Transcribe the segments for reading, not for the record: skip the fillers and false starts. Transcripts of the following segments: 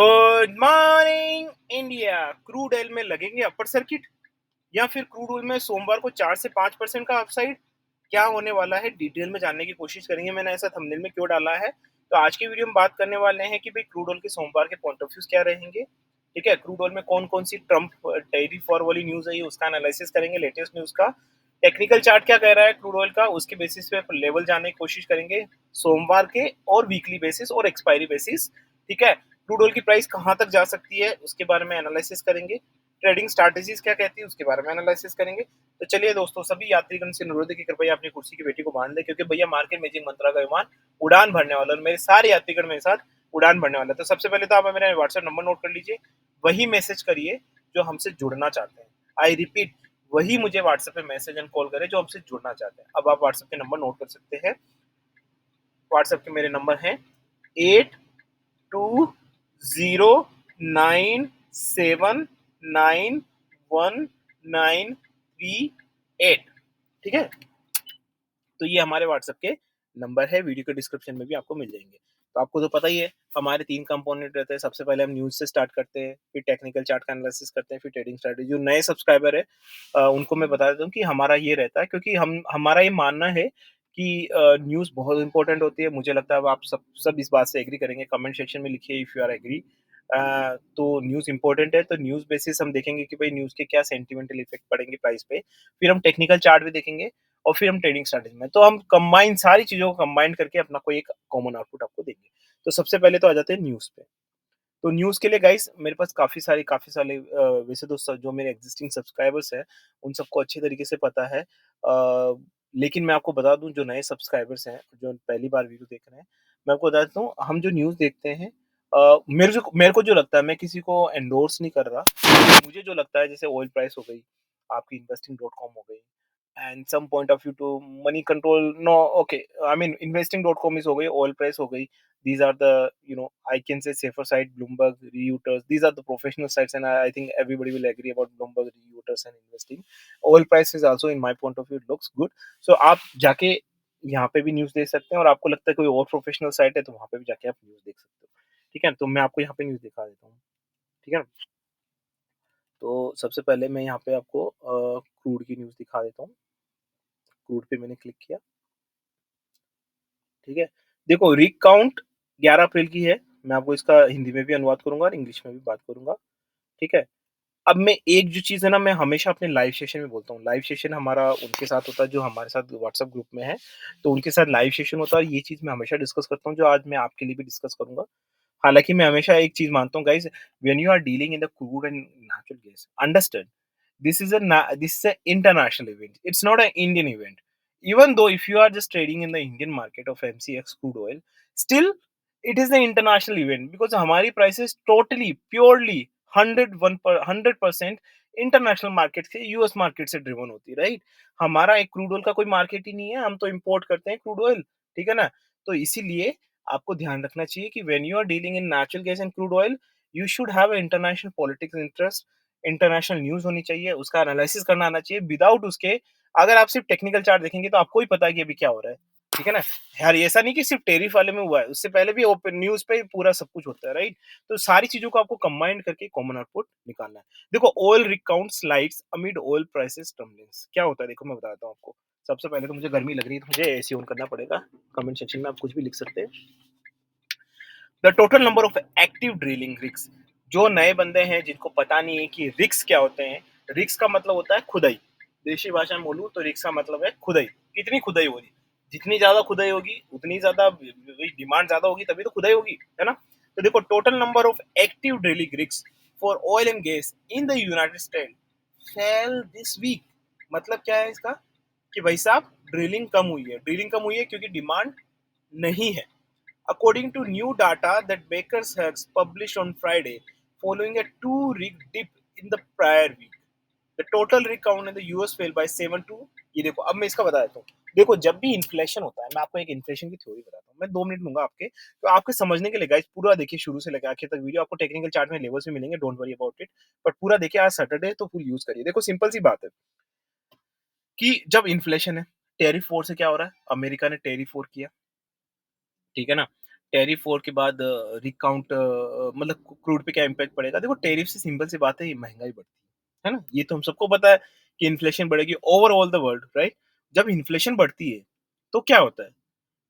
Good morning India. Crude oil में लगेंगे upper circuit या फिर क्रूड ऑयल में सोमवार को 4 से 5% का अपसाइड? क्या होने वाला है डिटेल में जानने की कोशिश करेंगे। मैंने ऐसा थंबनेल में क्यों डाला है, तो आज की वीडियो में बात करने वाले हैं कि भाई क्रूड ऑयल के सोमवार के पॉइंट ऑफ व्यूज क्या रहेंगे। ठीक है, क्रूड ऑयल में कौन कौन सी ट्रम्प टैरिफ वॉर वाली न्यूज है उसका एनालिसिस करेंगे, लेटेस्ट न्यूज का। टेक्निकल चार्ट क्या कह रहा है क्रूड ऑयल का, उसके बेसिस पे लेवल जानने की कोशिश करेंगे सोमवार के, और वीकली बेसिस और एक्सपायरी बेसिस। ठीक है, क्रूड ऑयल की प्राइस कहाँ तक जा सकती है उसके बारे में एनालिसिस करेंगे। ट्रेडिंग स्ट्रैटेजीज क्या कहती है उसके बारे में एनालिसिस करेंगे। तो चलिए दोस्तों, सभी यात्रीगण से अनुरोध है कि कृपया अपनी कुर्सी की बेटी को बांध दे, क्योंकि भैया मार्केट मैजिक मंत्रा का विमान उड़ान भरने वाला है और मेरे सारे यात्रीगण मेरे साथ उड़ान भरने वाला है। तो सबसे पहले तो आप मेरा व्हाट्सएप नंबर नोट कर लीजिए, वही मैसेज करिए जो हमसे जुड़ना चाहते हैं। आई रिपीट, वही मुझे व्हाट्सएप पे मैसेज एंड कॉल करें जो हमसे जुड़ना चाहते हैं। अब आप व्हाट्सएप के नंबर नोट कर सकते हैं। व्हाट्सएप के मेरे नंबर हैं 8209791138। ठीक है, तो ये हमारे व्हाट्सएप के नंबर है, वीडियो के डिस्क्रिप्शन में भी आपको मिल जाएंगे। तो आपको तो पता ही है हमारे 3 कंपोनेंट रहते हैं। सबसे पहले हम न्यूज से स्टार्ट करते हैं, फिर टेक्निकल चार्ट का एनालिसिस करते हैं, फिर ट्रेडिंग स्ट्रैटेजी। जो नए सब्सक्राइबर है उनको मैं बता देता हूँ कि हमारा ये रहता है, क्योंकि हमारा ये मानना है कि न्यूज बहुत इंपॉर्टेंट होती है। मुझे लगता है अब आप सब इस बात से एग्री करेंगे। कमेंट सेक्शन में लिखिए इफ यू आर एग्री। तो न्यूज इंपॉर्टेंट है, तो न्यूज बेसिस हम देखेंगे कि भाई न्यूज के क्या सेंटिमेंटल इफेक्ट पड़ेंगे प्राइस पे। फिर हम टेक्निकल चार्ट भी देखेंगे, और फिर हम ट्रेडिंग स्ट्रैटेजी में, तो हम कंबाइन सारी चीजों को कंबाइन करके अपना कोई एक कॉमन आउटपुट आपको देंगे। तो सबसे पहले तो आ जाते हैं न्यूज पे। तो न्यूज के लिए गाइस मेरे पास काफी सारे वैसे तो जो मेरे एग्जिस्टिंग सब्सक्राइबर्स हैं उन सबको अच्छे तरीके से पता है। लेकिन मैं आपको बता दूं, जो नए सब्सक्राइबर्स हैं जो पहली बार वीडियो देख रहे हैं, मैं आपको बता देता हूँ हम जो न्यूज देखते हैं, मेरे को जो लगता है, मैं किसी को एंडोर्स नहीं कर रहा। मुझे जो लगता है, जैसे ऑयल प्राइस हो गई, आपकी इन्वेस्टिंग डॉट कॉम हो गई, and some point of view to Moneycontrol, no okay, I mean investing dot com is हो गई, ऑयल प्राइस हो गई। These are the, I can say safer side, Bloomberg, Reuters. These are the professional sites, and I think everybody will agree about Bloomberg, Reuters, and investing. Oil price is also, in my point of view, it looks good. So आप जाके यहाँ पे भी news देख सकते हैं, और आपको लगता है कोई और प्रोफेशनल साइट है तो वहाँ पे भी जाके आप न्यूज़ देख सकते हो। ठीक है, तो मैं आपको यहाँ पे न्यूज़ दिखा देता हूँ। ठीक है, तो सबसे पहले मैं यहाँ पे आपको क्रूड की न्यूज़ दिखा देता हूँ। क्रूड पे मैंने क्लिक किया। ठीक है, देखो रिक काउंट 11 अप्रैल की है। मैं आपको इसका हिंदी में भी अनुवाद करूंगा और इंग्लिश में भी बात करूंगा। ठीक है, अब मैं एक जो चीज़ है ना, मैं हमेशा अपने लाइव सेशन में बोलता हूँ। लाइव सेशन हमारा उनके साथ होता है जो हमारे साथ व्हाट्सएप ग्रुप में है, तो उनके साथ लाइव सेशन होता है, और ये चीज़ मैं हमेशा डिस्कस करता हूँ जो आज मैं आपके लिए भी डिस्कस करूंगा। हालांकि मैं हमेशा एक चीज़ मानता हूँ guys, when you are dealing in the crude and natural gas, understand, this is a international event. It's not an Indian event. Even though if you are just trading in the Indian market of MCX crude oil, still it is an international event, because हमारी prices totally purely 100% international market से, US market से driven होती है, right. हमारा एक crude oil का कोई market ही नहीं है, हम तो इंपोर्ट करते हैं क्रूड ऑयल। ठीक है ना, तो इसीलिए आपको ध्यान रखना चाहिए कि when you are dealing in natural gas and crude oil, you should have international politics interest, international news होनी चाहिए, उसका एनालिसिस करना आना चाहिए। विदाउट उसके, अगर आप सिर्फ टेक्निकल चार्ट देखेंगे तो आपको ही पता है कि अभी क्या हो रहा है। ठीक है ना यार, ऐसा नहीं कि सिर्फ टेरिफ वाले में हुआ है, उससे पहले भी ओपन न्यूज़ पे पूरा सब कुछ होता है, राइट। तो सारी चीज़ों को आपको कंबाइन करके कॉमन आउटपुट निकालना है। देखो, oil recount slides amid oil prices turbulence क्या होता है, देखो मैं बताता हूँ आपको। सबसे पहले तो मुझे गर्मी लग रही है, तो मुझे एसी ऑन करना पड़ेगा। कमेंट सेक्शन में आप कुछ भी लिख सकते हैं। The total number of active drilling rigs, जो नए बंदे हैं जिनको पता नहीं है कि रिग्स क्या होते हैं। रिग्स का मतलब होता है खुदाई। देशी भाषा में बोलूं तो रिग्स का मतलब है खुदाई। कितनी खुदाई हो रही, जितनी ज्यादा खुदाई होगी उतनी ज्यादा डिमांड ज्यादा होगी, तभी तो खुदाई होगी, है ना। तो देखो, total number of active drilling rigs for oil and gas in the United State fell this week. मतलब क्या है इसका, कि भाई साहब ड्रिलिंग कम हुई है। ड्रिलिंग कम हुई है क्योंकि डिमांड नहीं है। According to new data that Baker's Hughes published on Friday, following a two-rig dip in the prior week, the total rig count in the US fell by 7 to, ये देखो अब मैं इसका बता देता हूँ। देखो, जब भी इन्फ्लेशन होता है, मैं आपको एक इन्फ्लेशन की थ्योरी बताता हूँ। मैं 2 मिनट लूंगा आपके, तो आपके समझने के लिए गाइस पूरा देखिए शुरू से लेकर आखिर तक वीडियो। आपको टेक्निकल चार्ट में लेवल्स भी मिलेंगे, don't worry about it, but पूरा देखिए। आज सैटरडे तो फुल यूज करिए। देखो, सिंपल सी बात है कि जब इन्फ्लेशन है, टेरिफ वॉर से क्या हो रहा है, अमेरिका ने टेरिफ वॉर किया। ठीक है ना, टैरिफ वॉर के बाद रिकाउंट मतलब क्रूड पे क्या इम्पैक्ट पड़ेगा? देखो टैरिफ से सिंपल सी बात है, ये महँगाई बढ़ती है ना? ये तो हम सबको पता है कि इन्फ्लेशन बढ़ेगी over all the world, right? जब इन्फ्लेशन बढ़ती है, तो क्या होता है?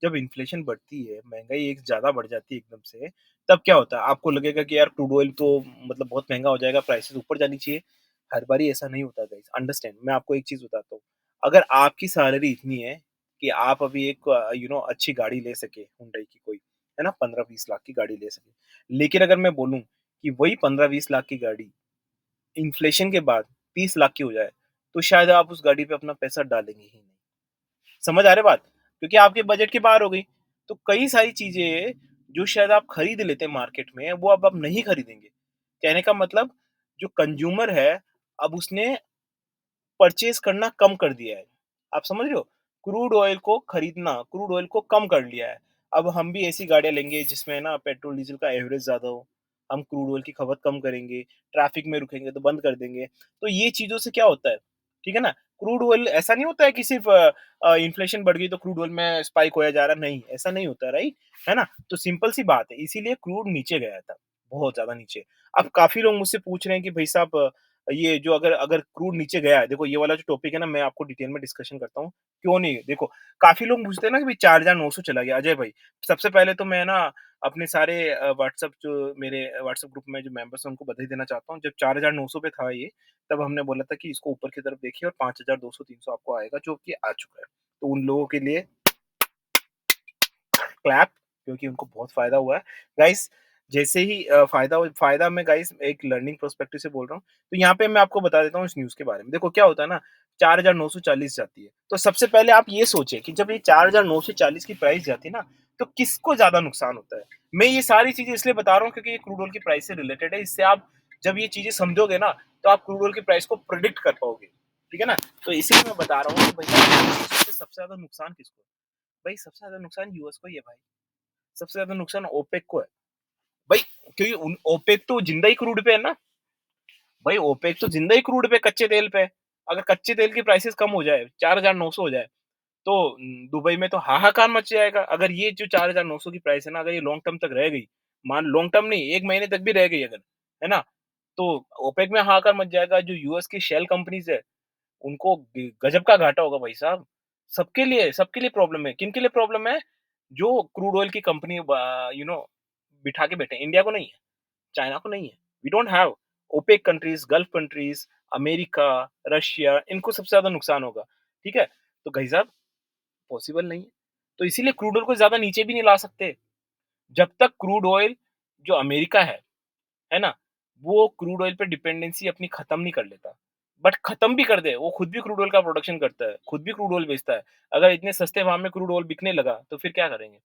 जब इन्फ्लेशन बढ़ती है, महँगाई एक ज़्यादा बढ़ जाती है एकदम से, तब क्या होता है? आपको लगेगा कि यार क्रूड ऑयल तो मतलब बहुत महँगा हो जाएगा, प्राइसेज़ ऊपर जानी चाहिए। हर बारी ऐसा नहीं होता गाइज़, अंडरस्टैंड। मैं आपको एक चीज़ बताता हूँ, अगर आपकी सैलरी इतनी है कि आप अभी एक अच्छी गाड़ी ले सके, हुंडई की कोई, है ना? 15-20 लाख की गाड़ी ले सके। लेकिन अगर मैं बोलूँ कि वही 15-20 लाख की गाड़ी इन्फ्लेशन के बाद 30 लाख की हो जाए, तो शायद आप उस गाड़ी पे अपना पैसा डालेंगे ही नहीं। समझ आ रहा है बात? क्योंकि आपके बजट के बाहर हो गई। तो कई सारी चीज़ें जो शायद आप खरीद लेते हैं मार्केट में, वो अब आप नहीं खरीदेंगे। कहने का मतलब जो कंज्यूमर है, अब उसने परचेज़ करना कम कर दिया है। आप समझ रहे हो? क्रूड ऑयल को खरीदना, क्रूड ऑयल को कम कर लिया है। अब हम भी ऐसी गाड़ियाँ लेंगे जिसमें ना पेट्रोल, डीज़ल का एवरेज ज़्यादा हो। हम क्रूड ऑयल की खपत कम करेंगे, ट्रैफ़िक में रुकेंगे तो बंद कर देंगे। तो ये चीज़ों से क्या होता है, ठीक है ना? क्रूड ऑयल ऐसा नहीं होता है कि सिर्फ़ इन्फ्लेशन बढ़ गई तो क्रूड ऑयल में स्पाइक होया जा रहा है, नहीं, ऐसा नहीं होता, राइट? है ना? तो सिंपल सी बात है, इसीलिए क्रूड नीचे गया था, बहुत ज़्यादा नीचे। अब काफ़ी लोग मुझसे पूछ रहे हैं कि भई साहब ये जो अगर अगर क्रूड नीचे गया है, देखो ये वाला जो टॉपिक है ना, मैं आपको डिटेल में डिस्कशन करता हूँ, क्यों नहीं? देखो, काफ़ी लोग पूछते हैं ना कि भई 4900 चला गया, अजय भाई, सबसे पहले तो मैं ना अपने सारे व्हाट्सएप जो मेरे व्हाट्सएप ग्रुप में जो मेंबर्स हैं उनको बधाई देना चाहता हूँ। जब 4900 पे था ये, तब हमने बोला था कि इसको ऊपर की तरफ देखिए और 5200-300 आपको आएगा, जो कि आ चुका है। तो उन लोगों के लिए क्लैप, क्योंकि उनको बहुत फ़ायदा हुआ है। गाइस, जैसे ही फ़ायदा मैं गाइस एक लर्निंग पर्सपेक्टिव से बोल रहा हूँ। तो यहाँ पे मैं आपको बता देता हूँ इस न्यूज़ के बारे में। देखो क्या होता है ना, 4940 जाती है। तो सबसे पहले आप ये सोचिए कि जब ये 4940 की प्राइस जाती है ना, तो किसको ज़्यादा नुकसान होता है? मैं ये सारी चीज़ें इसलिए बता रहा हूँ क्योंकि ये क्रूड ऑयल की प्राइस से रिलेटेड है। इससे आप जब ये चीज़ें समझोगे ना, तो आप क्रूड ऑयल की प्राइस को प्रेडिक्ट कर पाओगे। ठीक है ना? तो इसीलिए मैं बता रहा हूँ कि भैया इन चीज़ों से सबसे ज़्यादा नुकसान किसको है? भाई सबसे ज़्यादा नुकसान यूएस को ही है भाई। सबसे ज़्यादा नुकसान ओपेक को है। भाई क्योंकि उन ओपेक तो ज़िंदा ही क्रूड पे है ना। भाई ओपेक तो ज़िंदा ही क्रूड पे, कच्चे तेल पे है। अगर कच्चे तेल की प्राइसेज़ कम हो जाए, 4900 हो जाए, तो दुबई में तो हाहाकार मच जाएगा। अगर ये जो 4900 की प्राइस है ना, अगर ये लॉन्ग टर्म तक रह गई, मान लॉन्ग टर्म नहीं, 1 महीने तक भी रह गई अगर, है ना? तो ओपेक में हाहाकार मच जाएगा। जो यूएस की शेल कंपनीज़ है, उनको गजब का घाटा होगा भाई साहब। सबके लिए प्रॉब्लम है। किन के लिए प्रॉब्लम है? जो क्रूड ऑयल की कंपनी बिठा के बैठे हैं। इंडिया को नहीं है, चाइना को नहीं है। We don't have OPEC countries, gulf countries, America, Russia, इनको सबसे ज़्यादा नुकसान होगा। ठीक है? तो भाई साहब पॉसिबल नहीं है। तो इसीलिए क्रूड ऑयल को ज़्यादा नीचे भी नहीं ला सकते। जब तक क्रूड ऑयल जो अमेरिका है ना? वो क्रूड ऑयल पे डिपेंडेंसी अपनी खत्म नहीं कर लेता। बट खत्म भी कर दे, वो खुद भी क्रूड ऑयल का प्रोडक्शन करता है, खुद भी क्रूड ऑयल बेचता है। अगर इतने सस्ते भाव में क्रूड ऑयल बिकने लगा, तो फिर क्या करेंगे?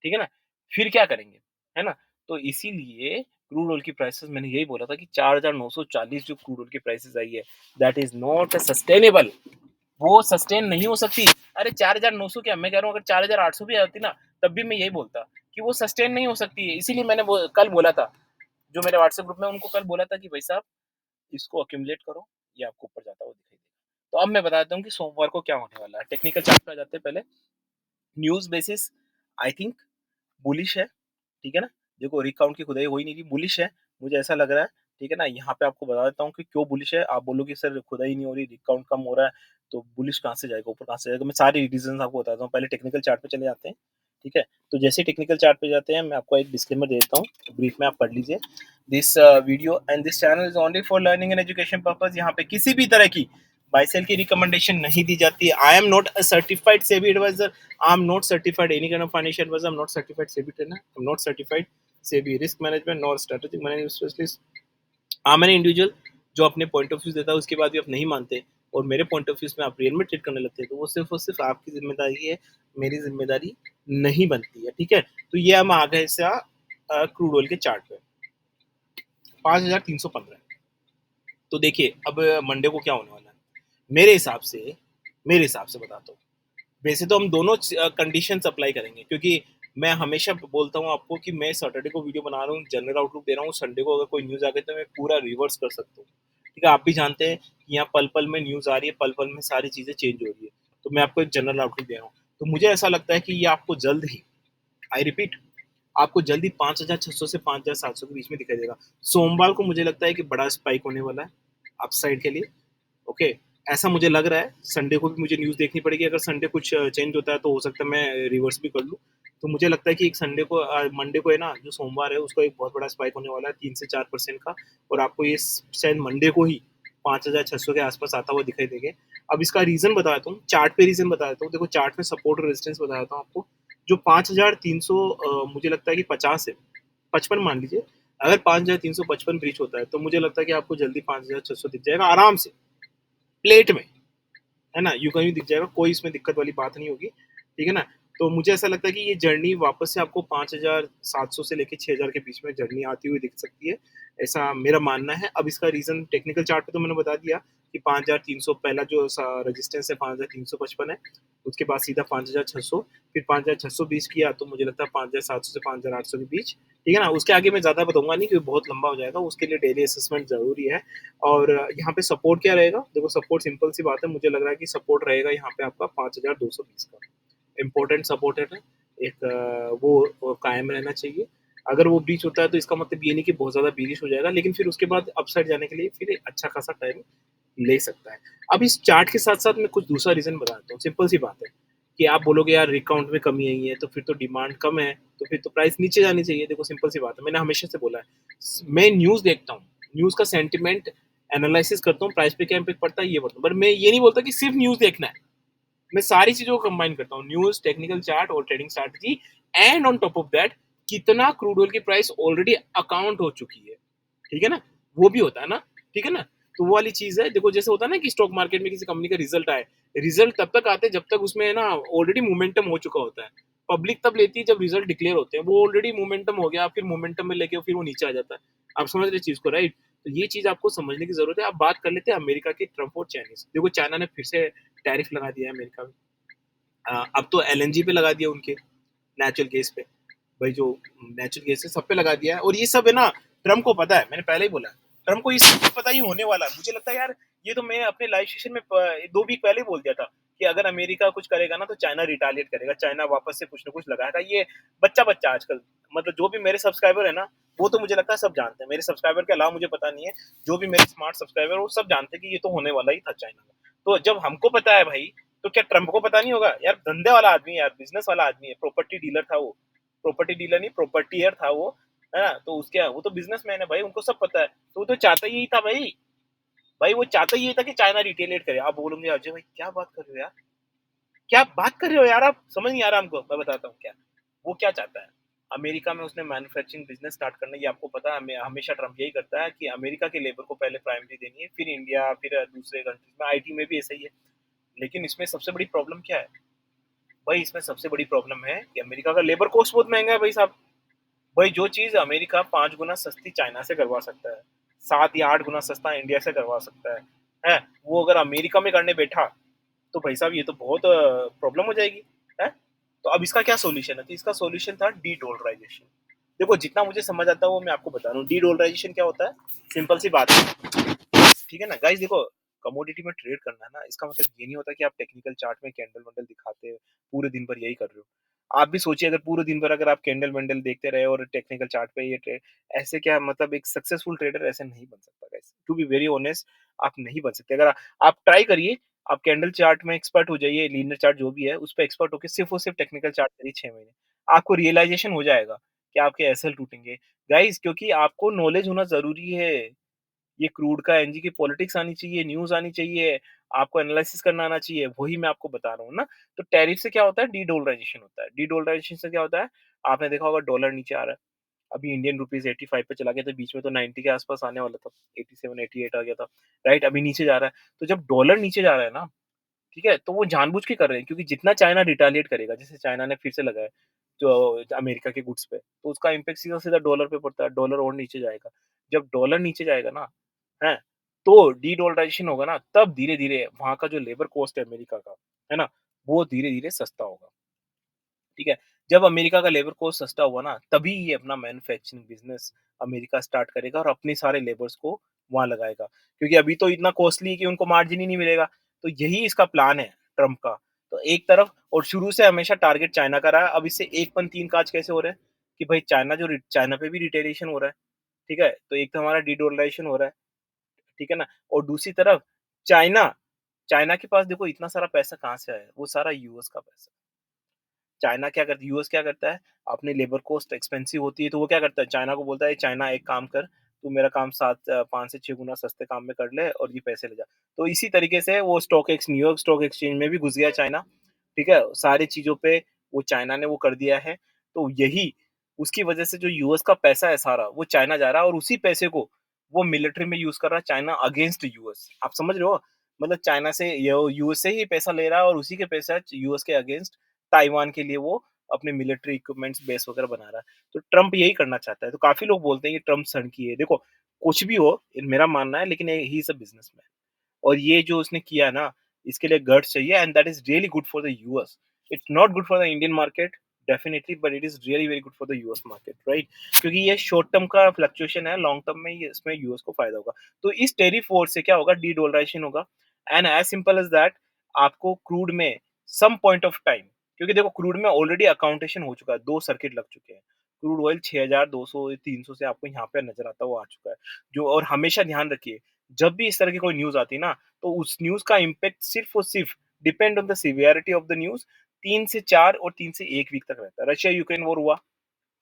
ठीक है ना? फिर क्या करेंगे? है ना? तो इसीलिए क्रूड ऑयल की प्राइसेज़ मैंने यही बोला था कि 4940 जो क्रूड ऑयल की प्राइसेज़ आई है, दैट इज़ नॉट सस्टेनेबल। वो सस्टेन नहीं हो सकती। अरे 4900 क्या, मैं कह रहा हूँ अगर 4800 भी आती ना, तब भी मैं यही बोलता कि वो सस्टेन नहीं हो सकती है। इसीलिए मैंने वो कल बोला था, जो मेरे व्हाट्सएप ग्रुप में उनको कल बोला था कि भाई साहब इसको एक्यूमुलेट करो, ये आपको ऊपर जाता हुआ दिखाई देगा। तो अब मैं बता देता हूँ कि सोमवार को क्या होने वाला है। टेक्निकल चार्ट पे आ जाते हैं पहले। News basis I think bullish है, ठीक है ना? देखो रिकाउंट की खुदाई हो ही नहीं रही, बुलिश है, मुझे ऐसा लग रहा है, ठीक है ना? यहाँ पे आपको बता देता हूँ कि क्यों बुलिश है। आप बोलोगे सर खुदाई नहीं हो रही, रिकाउंट कम हो रहा है, तो बुलिश कहाँ से जाएगा, ऊपर कहाँ से जाएगा? मैं सारे रीज़न्स आपको बताता हूँ। पहले टेक्निकल चार्ट पे चले जाते हैं, ठीक है? तो जैसे ही टेक्निकल चार्ट पे जाते हैं, मैं आपको एक डिस्क्लेमर दे देता हूँ, ब्रीफ में आप पढ़ लीजिए। This video and this channel is only for learning and education purpose. यहाँ पे किसी भी तरह की बाय सेल की रिकमेंडेशन नहीं दी जाती है। I am not a certified SEBI adviser, I am not certified any kind of financial adviser, I am not certified SEBI trainer, I am not certified SEBI risk management nor strategic management specialist. I am an individual जो अपने point of view देता है, उसके बाद भी आप नहीं मानते और मेरे पॉइंट ऑफ व्यू में आप रियल में ट्रीट करने लगते हैं, तो वो सिर्फ और सिर्फ आपकी जिम्मेदारी है, मेरी जिम्मेदारी नहीं बनती है। ठीक है? तो ये हम आ गए क्रूड ऑयल के चार्ट पे 5315। तो देखिए अब मंडे को क्या होने वाला है। मेरे हिसाब से मेरे हिसाब से बताता हूँ, वैसे तो हम दोनों कंडीशंस अप्लाई करेंगे, क्योंकि मैं हमेशा बोलता हूँ आपको कि मैं सैटरडे को वीडियो बना रहा हूँ, जनरल आउटलुक दे रहा हूँ, संडे को अगर कोई न्यूज़ आ गई तो मैं पूरा रिवर्स कर सकता हूँ। ठीक है? आप भी जानते हैं कि यहाँ पल-पल में न्यूज़ आ रही है, पल-पल में सारी चीज़ें चेंज हो रही है। तो मैं आपको एक जनरल आउटलुक दे रहा हूँ। तो मुझे ऐसा लगता है कि ये आपको जल्द ही, आई रिपीट, आपको जल्दी 5,600 से 5,700 के बीच में दिखाई देगा। सोमवार को मुझे लगता है कि बड़ा स्पाइक होने वाला है अपसाइड के लिए। ओके, ऐसा मुझे लग रहा है। संडे को भी मुझे न्यूज़ देखनी पड़ेगी, अगर संडे कुछ चेंज होता है तो हो सकता है मैं रिवर्स भी कर लूँ। तो मुझे लगता है कि एक संडे को मंडे को है ना, जो सोमवार है उसको एक बहुत बड़ा स्पाइक होने वाला है 3 से 4% का, और आपको ये शायद मंडे को ही 5,600 के आसपास आता हुआ दिखाई देंगे। अब इसका रीज़न बता देता हूँ, चार्ट पे रीज़न बता देता हूँ। देखो चार्ट में सपोर्ट और रेजिस्टेंस बता देता हूँ आपको। जो 5,300 मुझे लगता है कि 50 है, 55 मान लीजिए। अगर 5,355 ब्रीच होता है तो मुझे लगता है कि आपको जल्दी 5,600 दिख जाएगा आराम से, प्लेट में। है ना? यूँ कहीं दिख जाएगा, कोई इसमें दिक्कत वाली बात नहीं होगी, ठीक है ना? तो मुझे ऐसा लगता है कि ये जर्नी वापस से आपको 5,700 से लेके 6,000 के बीच में जर्नी आती हुई दिख सकती है, ऐसा मेरा मानना है। अब इसका रीज़न टेक्निकल चार्ट पे तो मैंने बता दिया कि 5,300 पहला जो रेजिस्टेंस है 5,355 है, उसके बाद सीधा 5,600, फिर 5,620 किया तो मुझे लगता है 5,700 से 5,800 के बीच, ठीक है ना? उसके आगे मैं ज़्यादा बताऊँगा नहीं क्योंकि बहुत लंबा हो जाएगा, उसके लिए डेली असेसमेंट ज़रूरी है। और यहाँ पे सपोर्ट क्या रहेगा? देखो सपोर्ट सिंपल सी बात है, मुझे लग रहा है कि सपोर्ट रहेगा यहाँ पे आपका 5,220 का। इम्पोर्टेंट सपोर्ट है ना, एक वो कायम रहना चाहिए। अगर वो ब्रीच होता है तो इसका मतलब ये नहीं कि बहुत ज़्यादा बेरिश हो जाएगा, लेकिन फिर उसके बाद अपसाइड जाने के लिए फिर एक अच्छा खासा टाइम ले सकता है। अब इस चार्ट के साथ-साथ मैं कुछ दूसरा रीज़न बताता हूँ, सिंपल सी बात है कि आप बोलोगे यार रिग काउंट में कमी आई है, तो फिर तो डिमांड कम है, तो फिर तो प्राइस नीचे जानी चाहिए। देखो सिंपल सी बात है, मैंने हमेशा से बोला है। मैं न्यूज़ देखता हूँ, न्यूज़ का सेंटिमेंट एनालिसिस करता हूँ, प्राइस पे क्या इम्पैक्ट पड़ता है ये पढ़ता हूँ। पर मैं ये नहीं बोलता कि सिर्फ न्यूज़ देखना है। मैं सारी चीज़ों को कंबाइन करता हूँ, न्यूज़, टेक्निकल चार्ट और trading strategy, and on top of that कितना क्रूड ऑयल की प्राइस ऑलरेडी अकाउंट हो चुकी है। ठीक है ना? वो भी होता है ना, ठीक है ना? तो वो वाली चीज़ है, देखो जैसे होता है ना कि स्टॉक मार्केट में किसी कंपनी का रिज़ल्ट आए, रिज़ल्ट तब तक आते हैं जब तक उसमें ना ऑलरेडी मोमेंटम हो चुका होता है। पब्लिक तब लेती है जब रिज़ल्ट डिक्लेयर होते हैं, वो ऑलरेडी मोमेंटम हो गया, फिर मोमेंटम में लेके फिर वो नीचे आ जाता है। आप समझ रहे चीज़ को, राइट? तो ये चीज़ आपको समझने की ज़रूरत है। अब बात कर लेते हैं अमेरिका के ट्रम्प और चाइनीज़। देखो चाइना ने फिर से टैरिफ लगा दिया है अमेरिका में। अब तो एलएनजी पे लगा दिया उनके, नेचुरल गैस पे। भाई जो नेचुरल गैस है सब पे लगा दिया है, और ये सब है ना ट्रम्प को पता है, मैंने पहले ही बोला है, ट्रम्प को ये सब कुछ पता ही होने वाला है। मुझे लगता है यार ये तो मैं अपने लाइव सेशन में 2 वीक पहले ही बोल दिया था कि अगर अमेरिका कुछ करेगा ना तो चाइना रिटालिएट करेगा, चाइना वापस से कुछ ना कुछ लगाएगा। ये बच्चा आजकल, मतलब जो भी मेरे सब्सक्राइबर है ना, वो तो मुझे लगता है सब जानते हैं। मेरे सब्सक्राइबर के अलावा मुझे पता नहीं है, जो भी मेरे स्मार्ट सब्सक्राइबर वो सब जानते हैं कि ये तो होने वाला ही था चाइना का। तो जब हमको पता है भाई, तो क्या ट्रम्प को पता नहीं होगा? यार धंधे वाला आदमी है यार, बिजनेस वाला आदमी है, प्रॉपर्टी डीलर था वो। प्रॉपर्टी डीलर नहीं, प्रॉपर्टीयर था वो, है ना? तो उसके वो तो बिजनेसमैन है भाई, उनको सब पता है। तो वो तो चाहता ही था भाई। भाई वो चाहता ही था कि चाइना रिटेलिएट करे। आप बोलोगे अजय भाई क्या बात कर रहे हो यार? क्या बात कर रहे हो यार आप? समझ नहीं आ रहा हमको। मैं बताता हूँ क्या। वो क्या चाहता है? अमेरिका में उसने मैन्युफैक्चरिंग बिजनेस स्टार्ट करना, ये आपको पता है। हमेशा ट्रम्प यही करता है कि अमेरिका के लेबर को पहले प्राइमरी देनी है, फिर इंडिया, फिर दूसरे कंट्रीज में। आईटी में भी ऐसा ही है। लेकिन इसमें सबसे बड़ी प्रॉब्लम क्या है? भाई इसमें सबसे बड़ी प्रॉब्लम है कि अमेरिका का लेबर कॉस्ट बहुत महंगा है भाई साहब। भाई जो चीज़ अमेरिका 5 गुना सस्ती चाइना से करवा सकता है, 7 या 8 गुना सस्ता इंडिया से करवा सकता है, वो अगर अमेरिका में करने बैठा, तो भाई साहब ये तो बहुत प्रॉब्लम हो जाएगी, है? तो अब इसका क्या सॉल्यूशन है? तो इसका सॉल्यूशन था डी-डॉलराइजेशन। देखो जितना मुझे समझ आता है वो मैं आपको बता रहा हूँ। डी-डॉलराइजेशन क्या होता है? सिंपल सी बात है, ठीक है ना? गाइस देखो, कमोडिटी में ट्रेड करना है ना, इसका मतलब ये नहीं होता कि आप टेक्निकल चार्ट में कैंडल-वैंडल दिखाते हो, पूरे दिन भर यही कर रहे हो। आप भी सोचिए अगर पूरे दिन भर अगर आप कैंडल-वैंडल देखते रहे और टेक्निकल चार्ट पे ये ट्रेड, ऐसे क्या मतलब एक सक्सेसफुल ट्रेडर ऐसे नहीं बन सकता guys. To be very honest, आप नहीं बन सकते। अगर आप ट्राई करिए, आप कैंडल चार्ट में एक्सपर्ट हो जाइए, लीनियर चार्ट जो भी है, उस पे एक्सपर्ट होके सिर्फ़ और सिर्फ टेक्निकल चार्ट करिए 6 महीने। आपको रियलाइज़ेशन हो जाएगा कि आपके एसएल टूटेंगे। गाइस क्योंकि आपको नॉलेज होना ज़रूरी है। ये क्रूड का एनजी की पॉलिटिक्स आनी चाहिए, न्यूज़ आनी चाहिए, आपको एनालिसिस करना आना चाहिए, वही मैं आपको बता रहा हूँ ना। तो टैरिफ से क्या होता है? डी-डॉलराइज़ेशन होता है। डी-डॉलराइज़ेशन से क्या होता है? आपने देखा होगा डॉलर नीचे आ रहा है। अभी इंडियन रुपीज़ 85 पे चला गया था, बीच में तो 90 के आस-पास आने वाला था, 87, 88 आ गया था, राइट? अभी नीचे जा रहा है। तो जब डॉलर नीचे जा रहा है ना, ठीक है? तो वो जानबूझ के कर रहे हैं क्योंकि जितना चाइना रिटेलिएट करेगा, जैसे चाइना ने फिर से लगाया जो अमेरिका के गुड्स पे, तो उसका इम्पैक्ट सीधा-सीधा डॉलर पे पड़ता है, डॉलर और नीचे जाएगा। जब डॉलर नीचे जाएगा ना, हैं? तो डी-डॉलराइज़ेशन होगा ना, तब धीरे-धीरे वहाँ का जो लेबर कॉस्ट है अमेरिका का, है ना? वो धीरे-धीरे सस्ता होगा, ठीक है? जब अमेरिका का लेबर कॉस्ट सस्ता हुआ ना, तभी ये अपना मैन्युफैक्चरिंग बिज़नेस अमेरिका स्टार्ट करेगा और अपने सारे लेबर्स को वहाँ लगाएगा। क्योंकि अभी तो इतना कॉस्टली है कि उनको मार्जिन ही नहीं मिलेगा। तो यही इसका प्लान है ट्रम्प का। तो एक तरफ और शुरू से हमेशा टारगेट चाइना का रहा है। अब इससे 1 पन 3 काज कैसे हो रहे हैं? कि भाई चाइना पे भी रिटेलिएशन हो रहा है, ठीक है? तो एक तो हमारा डीडोलराइज़ेशन हो रहा है, ठीक है ना? और दूसरी तरफ चाइना चाइना के पास देखो इतना सारा पैसा कहाँ से आया? वो सारा यूएस का पैसा। चाइना क्या करती है यूएस क्या करता है, अपनी लेबर कॉस्ट एक्सपेंसिव होती है, तो वो क्या करता है, चाइना को बोलता है, "चाइना एक काम कर, तू मेरा काम 5 से 6 गुना सस्ते काम में कर ले और ये पैसे ले जा।" तो इसी तरीके से वो न्यूयॉर्क स्टॉक एक्सचेंज में भी घुस गया चाइना, ठीक है? सारी चीज़ों पे वो चाइना ने वो कर दिया है, तो यही उसकी वजह से जो यूएस का पैसा है सारा, वो चाइना जा रहा है और उसी पैसे को वो मिलिट्री में यूज़ कर रहा है चाइना अगेंस्ट यूएस। आप समझ रहे हो? मतलब चाइना से यूएस से ही पैसा ले रहा है और उसी के पैसा यूएस के अगेंस्ट ताइवान के लिए वो अपने मिलिट्री इक्विपमेंट्स बेस वगैरह बना रहा है। तो ट्रम्प यही करना चाहता है। तो काफ़ी लोग बोलते हैं कि ट्रम्प सनकी है। देखो, कुछ भी हो, मेरा मानना है लेकिन ही इज़ अ बिज़नेसमैन और ये जो उसने किया ना, इसके लिए गट्स चाहिए and that is really good for the US. It's not good for the Indian market definitely but it is really very good for the US market, right? क्योंकि ये शॉर्ट टर्म का फ्लक्चुएशन है, long term में ये इसमें US को फ़ायदा होगा। तो इस टैरिफ वॉर से क्या होगा, डीडॉलराइज़ेशन होगा and as simple as that आपको क्रूड में सम पॉइंट ऑफ टाइम क्योंकि देखो क्रूड में ऑलरेडी अकाउंटेशन हो चुका है, 2 सर्किट लग चुके हैं। क्रूड ऑयल 6200 300 से आपको यहाँ पे नज़र आता हुआ आ चुका है। जो और हमेशा ध्यान रखिए, जब भी इस तरह की कोई न्यूज़ आती है ना, तो उस न्यूज़ का इम्पैक्ट सिर्फ़ और सिर्फ़ depend on the severity of the news 3 से 4 और 3 से 1 वीक तक रहता है। रशिया-यूक्रेन वॉर हुआ,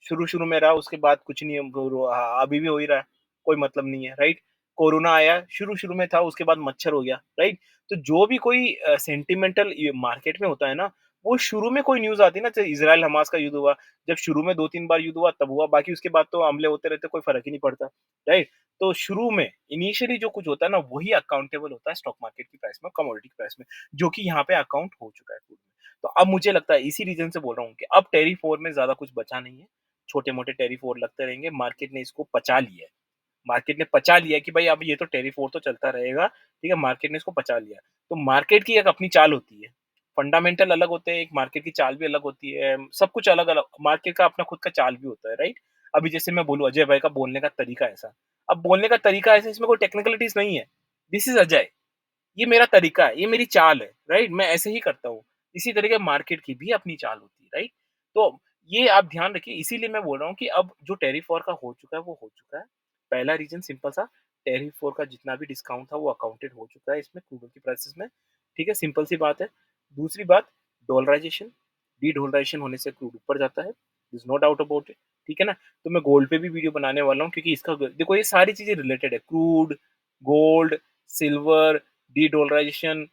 शुरू-शुरू में रहा, उसके बाद कुछ नहीं अभी भी हो ही रहा है, कोई मतलब नहीं है, राइट? कोरोना आया, शुरू-शुरू में था, उसके बाद मच्छर हो गया, राइट? तो जो भी कोई सेंटिमेंटल ये मार्केट में होता है ना, वो शुरू में कोई न्यूज़ आती है ना, जैसे इज़राइल-हमास का युद्ध हुआ, जब शुरू में 2-3 बार युद्ध हुआ तब हुआ, बाकी उसके बाद तो हमले होते रहते, कोई फ़र्क ही नहीं पड़ता, राइट? तो शुरू में इनिशियली जो कुछ होता है ना, वही अकाउंटेबल होता है स्टॉक मार्केट की प्राइस में, कमोडिटी की प्राइस में, जो कि यहाँ पे अकाउंट हो चुका है पूर्व में। तो अब मुझे लगता है इसी रीज़न से बोल रहा हूँ कि अब टेरिफ वॉर में ज़्यादा कुछ बचा नहीं है। छोटे-मोटे टेरिफ वॉर लगते रहेंगे, मार्केट ने इसको पचा लिया है। मार्केट ने पचा लिया है कि भाई अब ये तो टेरिफ वॉर तो चलता रहेगा, ठीक है? मार्केट ने इसको पचा लिया है। तो मार्केट की एक अपनी चाल होती है, फंडामेंटल अलग होते हैं, एक मार्केट की चाल भी अलग होती है, सब कुछ अलग-अलग मार्केट का अपना खुद का चाल भी होता है, राइट? अभी जैसे मैं बोलूँ अजय भाई का बोलने का तरीका ऐसा, अब बोलने का तरीका ऐसा इसमें कोई टेक्निकलिटीज़ नहीं है। This is Ajay. ये मेरा तरीका है, ये मेरी चाल है, राइट? मैं ऐसे ही करता हूँ। इसी तरीके मार्केट की भी अपनी चाल होती है, राइट? तो ये आप ध्यान रखिए, इसीलिए मैं बोल रहा हूँ कि अब जो टैरिफ वॉर का हो चुका है, वो हो चुका है। पहला रीज़न सिंपल सा, टैरिफ वॉर का जितना भी डिस्काउंट था, वो अकाउंटेड हो चुका है इसमें क्रूड की प्राइसेज़ में, ठीक है? सिंपल सी बात है। दूसरी बात, डॉलराइज़ेशन, डी-डॉलराइज़ेशन होने से क्रूड ऊपर जाता है, there is no doubt about it, ठीक है ना? तो मैं गोल्ड पे भी वीडियो बनाने वाला हूँ क्योंकि इसका देखो ये सारी चीज़ें रिलेटेड है, crude, gold, silver, de-dollarisation,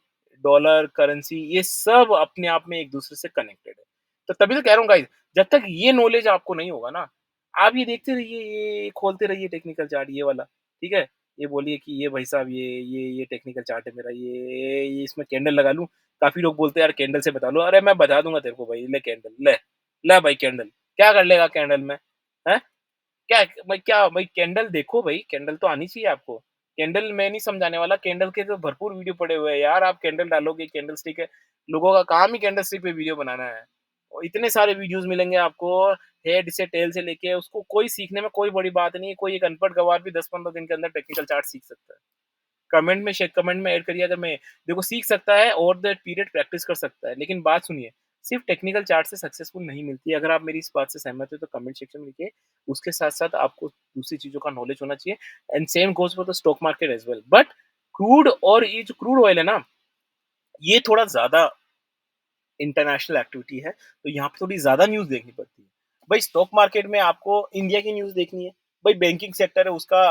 dollar, currency ये सब अपने आप में एक-दूसरे से कनेक्टेड है। तो तभी तो कह रहा हूँ गाइस, जब तक ये नॉलेज आपको नहीं होगा ना, आप ये देखते रहिए, ये खोलते रहिए टेक्निकल चार्ट ये वाला, ठीक है? ये बोलिए कि ये भाई साहब ये टेक्निकल चार्ट है मेरा, ये इसमें कैंडल लगा लूँ। काफ़ी लोग बोलते हैं यार कैंडल से बता लो, अरे मैं बता दूँगा तेरे को भाई, ले कैंडल, ले भाई कैंडल। क्या कर लेगा कैंडल में? हैं? क्या भाई कैंडल देखो भाई, कैंडल तो आनी चाहिए आपको। कैंडल मैं नहीं समझाने वाला, कैंडल के तो भरपूर वीडियो पड़े हुए हैं यार, आप कैंडल डालोगे, कैंडल स्टिक है, लोगों का काम ही कैंडल स्टिक पे वीडियो बनाना है। और इतने सारे वीडियोज़ मिलेंगे आपको, हेड से टेल से लेके उसको कोई सीखने में कोई बड़ी बात नहीं है, कोई एक अनपढ़ गँवार भी 10-15 दिन के अंदर टेक्निकल चार्ट सीख सकता है। कमेंट में ऐड करिए अगर मैं देखो सीख सकता है ओवर दैट पीरियड प्रैक्टिस कर सकता है। लेकिन बात सुनिए, सिर्फ़ टेक्निकल चार्ट से सक्सेसफुल नहीं मिलती है। अगर आप मेरी इस बात से सहमत हो तो कमेंट सेक्शन में लिखिए। उसके साथ-साथ आपको दूसरी चीज़ों का नॉलेज होना चाहिए and same goes for the stock market as well. But crude और ये जो क्रूड ऑयल है ना, ये थोड़ा ज़्यादा इंटरनेशनल एक्टिविटी है, तो यहाँ पे थोड़ी ज़्यादा न्यूज़ देखनी पड़ती है। भाई स्टॉक मार्केट में आपको इंडिया की न्यूज़ देखनी है, भाई बैंकिंग सेक्टर है उसका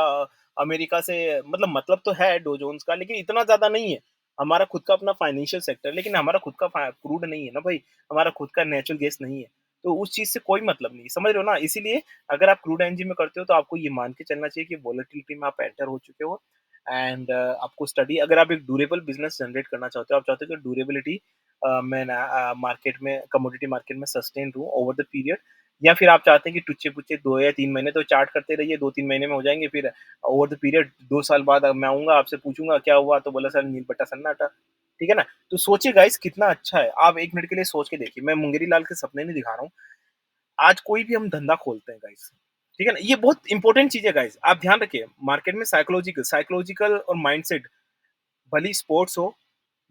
अमेरिका से मतलब तो है डो जोन्स का लेकिन इतना ज़्यादा नहीं है। हमारा खुद का अपना फाइनेंशियल सेक्टर है, लेकिन हमारा खुद का क्रूड नहीं है ना भाई, हमारा खुद का नेचुरल गैस नहीं है। तो उस चीज़ से कोई मतलब नहीं, समझ रहे हो ना? इसीलिए अगर आप क्रूड एनर्जी में करते हो तो आपको ये मान के चलना चाहिए कि वोलेटिलिटी में आप एंटर हो चुके हो एंड आपको स्टडी अगर आप एक ड्यूरेबल बिज़नेस जनरेट करना चाहते हो, आप चाहते हो कि ड्यूरेबिलिटी मैं ना मार्केट में कमोडिटी मार्केट में सस्टेन रहूँ ओवर द पीरियड या फिर आप चाहते हैं कि टुच्चे-पुच्चे 2 या 3 महीने तो चार्ट करते रहिए, 2-3 महीने में हो जाएँगे, फिर ओवर द पीरियड 2 साल बाद अब मैं आऊँगा आपसे पूछूँगा क्या हुआ? तो बोला सर नील बट्टा सन्नाटा। ठीक है ना? तो सोचिए गाइस कितना अच्छा है। आप 1 मिनट के लिए सोच के देखिए, मैं मुंगेरी लाल के सपने नहीं दिखा रहा हूँ। आज कोई भी हम धंधा खोलते हैं गाइस, ठीक है ना? ये बहुत इंपॉर्टेंट चीज़ है गाइस, आप ध्यान रखिए। मार्केट में साइकोलॉजिकल और माइंडसेट भले ही स्पोर्ट्स हो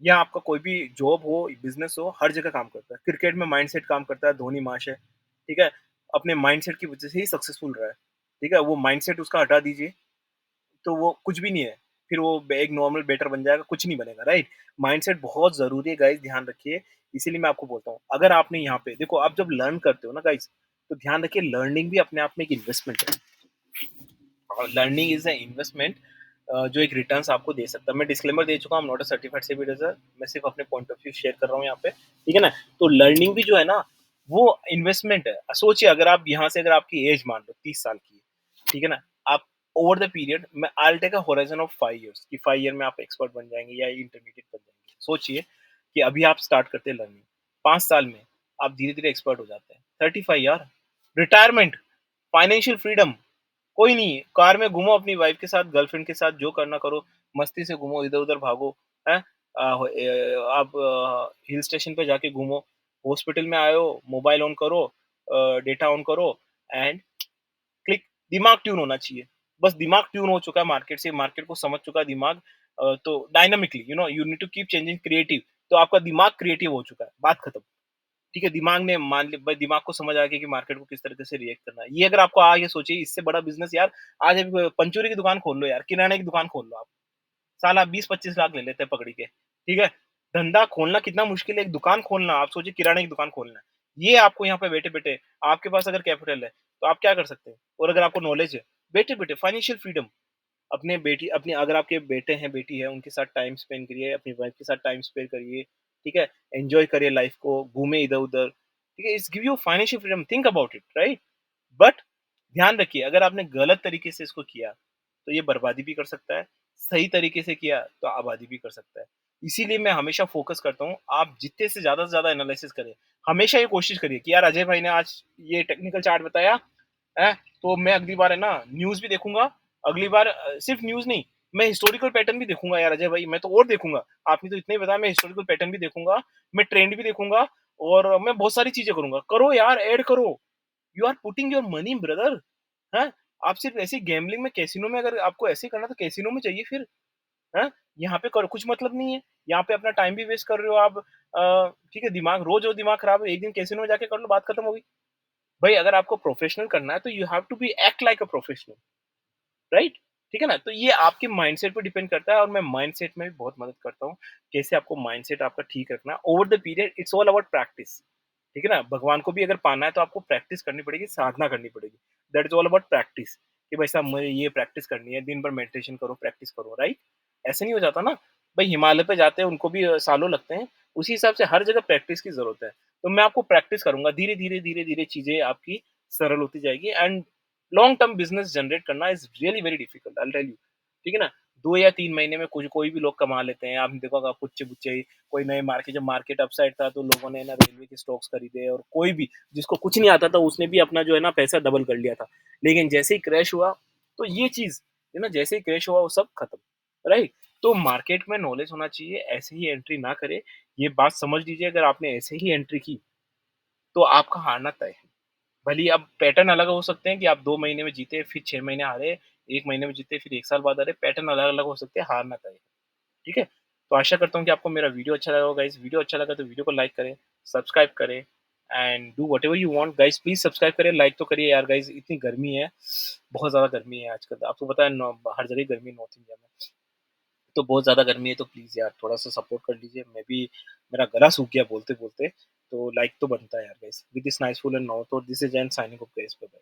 या आपका कोई भी जॉब हो, बिज़नेस हो, हर जगह काम करता है। क्रिकेट में माइंडसेट काम करता है, धोनी माश है, ठीक है? अपने माइंडसेट की वजह से ही सक्सेसफुल रहा है, ठीक है? वो माइंडसेट उसका हटा दीजिए, तो वो कुछ भी नहीं है। फिर वो एक नॉर्मल बेटर बन जाएगा, कुछ नहीं बनेगा, राइट? माइंडसेट बहुत ज़रूरी है गाइज़, ध्यान रखिए। इसीलिए मैं आपको बोलता हूँ, अगर आपने यहाँ पे देखो, आप जब लर्न करते हो ना गाइज़, तो ध्यान रखिए लर्निंग भी अपने आप में एक इन्वेस्टमेंट है। और लर्निंग इज़ अ इन्वेस्टमेंट जो एक रिटर्न्स आपको दे सकता है। मैं डिस्क्लेमर दे चुका हूँ, I am not a certified SEBI adviser. मैं सिर्फ़ अपने पॉइंट ऑफ व्यू शेयर कर रहा हूँ यहाँ पे, ठीक है ना? तो लर्निंग भी जो है ना, वो इन्वेस्टमेंट है। सोचिए, अगर आप यहाँ से, अगर आपकी एज मान लो 30 साल की है, ठीक है ना? आप ओवर द पीरियड मैं I will take a horizon of 5 years कि 5 ईयर में आप एक्सपर्ट बन जाएँगे या इंटरमीडिएट बन जाएँगे। सोचिए कि अभी आप स्टार्ट करते हैं लर्निंग, 5 साल में आप धीरे-धीरे एक्सपर्ट हो जाते हैं। 35 यार, रिटायरमेंट, फाइनेंशियल फ्रीडम, कोई नहीं, कार में घूमो अपनी वाइफ के साथ, गर्लफ्रेंड के साथ, जो करना करो, मस्ती से घूमो, इधर-उधर भागो, हैं? आप हिल स्टेशन पे जाके घूमो, हॉस्पिटल में आए हो, मोबाइल ऑन करो, डेटा ऑन करो एंड क्लिक। दिमाग ट्यून होना चाहिए। बस दिमाग ट्यून हो चुका है मार्केट से, मार्केट को समझ चुका है दिमाग। तो dynamically you need to keep changing creative. तो आपका दिमाग क्रिएटिव हो चुका है, बात खत्म। ठीक है, दिमाग ने मान ली भाई, दिमाग को समझ आ गया कि मार्केट को किस तरीके से रिएक्ट करना है। ये अगर आपको आगे सोचिए, इससे बड़ा बिज़नेस यार, आज अभी पंचूरी की दुकान खोल लो यार, किराने की दुकान खोल लो आप। साला 20-25 लाख ले लेते हैं पकड़ी के, ठीक है? धंधा खोलना कितना मुश्किल है, एक दुकान खोलना, आप सोचिए किराने की दुकान खोलना है। ये आपको यहाँ पे बैठे-बैठे, आपके पास अगर कैपिटल है, तो आप क्या कर सकते हैं? और अगर आपको नॉलेज है, बैठे-बैठे फाइनेंशियल फ्रीडम, अपने बेटी अपनी अगर आपके बेटे हैं, बेटी है, उनके साथ टाइम स्पेंड करिए, अपनी वाइफ के साथ टाइम स्पेंड करिए, ठीक है? एन्जॉय करिए लाइफ को, घूमे इधर-उधर, ठीक है? It's give you financial freedom, think about it, right? But ध्यान रखिए, अगर आपने गलत तरीके से इसको किया, तो ये बर्बादी भी कर सकता है, सही तरीके से किया, तो आबादी भी कर सकता है। इसीलिए मैं हमेशा फ़ोकस करता हूँ, आप जितने से ज़्यादा एनालिसिस करें। हमेशा ये कोशिश करिए कि यार अजय भाई ने आज ये टेक्निकल चार्ट बताया, हैं? तो मैं अगली बार है ना न्यूज़ भी देखूँगा, अगली बार सिर्फ़ न्यूज़ नहीं, मैं हिस्टोरिकल पैटर्न भी देखूँगा यार अजय भाई, मैं तो और देखूँगा। आपने तो इतना ही बताया, मैं हिस्टोरिकल पैटर्न भी देखूँगा, मैं ट्रेंड भी देखूँगा और मैं बहुत सारी चीज़ें करूँगा। करो यार, ऐड करो। You are putting your money brother, हैं? आप सिर्फ़ ऐसे गैम्बलिंग में, कैसीनो में, अगर आपको ऐसे ही करना है, तो कैसीनो में जाइए फिर, हैं? यहाँ पे करो, कुछ मतलब नहीं है। यहाँ पे अपना टाइम भी वेस्ट कर रहे हो आप। ठीक है, दिमाग रोज़ दिमाग खराब है, एक दिन कैसीनो में जाके कर लो, बात खत्म हो गई। भाई अगर आपको प्रोफ़ेशनल करना है, तो you have to be act like a professional, right? ठीक है ना? तो ये आपके माइंडसेट पे डिपेंड करता है और मैं माइंडसेट में भी बहुत मदद करता हूँ, कैसे आपको माइंडसेट आपका ठीक रखना है। Over the period it's all about practice, ठीक है ना? भगवान को भी अगर पाना है, तो आपको प्रैक्टिस करनी पड़ेगी, साधना करनी पड़ेगी। That is all about practice, कि भाई साहब मुझे ये प्रैक्टिस करनी है, दिन भर मेडिटेशन करो, प्रैक्टिस करो, राइट? ऐसे नहीं हो जाता ना। भाई हिमालय पे जाते हैं, उनको भी सालों लगते हैं, उसी हिसाब से हर जगह प्रैक्टिस की ज़रूरत है। तो मैं आपको प्रैक्टिस करूँगा, धीरे-धीरे, धीरे-धीरे चीज़ें आपकी सरल होती जाएगी and long term business generate करना is really very difficult, I will tell you, ठीक है ना? 2 या 3 महीने में कुछ कोई भी लोग कमा लेते हैं। आपने देखा होगा कुच्चे-बुच्चे ही, कोई नए मार्केट, जब मार्केट अपसाइड था, तो लोगों ने ना रेलवे के स्टॉक्स खरीदे और कोई भी जिसको कुछ नहीं आता था, उसने भी अपना जो है ना पैसा डबल कर लिया था। लेकिन जैसे ही क्रैश हुआ, तो ये चीज़ है ना, जैसे ही क्रैश हुआ वो सब खत्म, राइट? तो मार्केट में नॉलेज होना चाहिए, ऐसे ही एंट्री ना करें। ये बात समझ लीजिए, अगर आपने ऐसे ही एंट्री की, तो आपका हारना तय है। भले ही अब पैटर्न अलग हो सकते हैं कि आप 2 महीने में जीते, फिर 6 महीने हारे, 1 महीने में जीते, फिर 1 साल बाद हारे, पैटर्न अलग-अलग हो सकते हैं, हारना तय है, ठीक है? तो आशा करता हूँ कि आपको मेरा वीडियो अच्छा लगा होगा गाइस। वीडियो अच्छा लगा तो वीडियो को लाइक करें, सब्सक्राइब करें and do whatever you want guys. Please subscribe करें, लाइक तो करिए यार गाइस, इतनी गर्मी है, बहुत ज़्यादा गर्मी है आजकल। आपको पता है हर जगह गर्मी है नॉर्थ इंडिया में, तो बहुत ज़्यादा गर्मी है, तो प्लीज़ यार थोड़ा-सा सपोर्ट कर लीजिए। मैं भी, मेरा गला सूख गया बोलते-बोलते, तो लाइक तो बनता है यार guys. With this nice full and now तो this is Jain signing off guys, bye bye.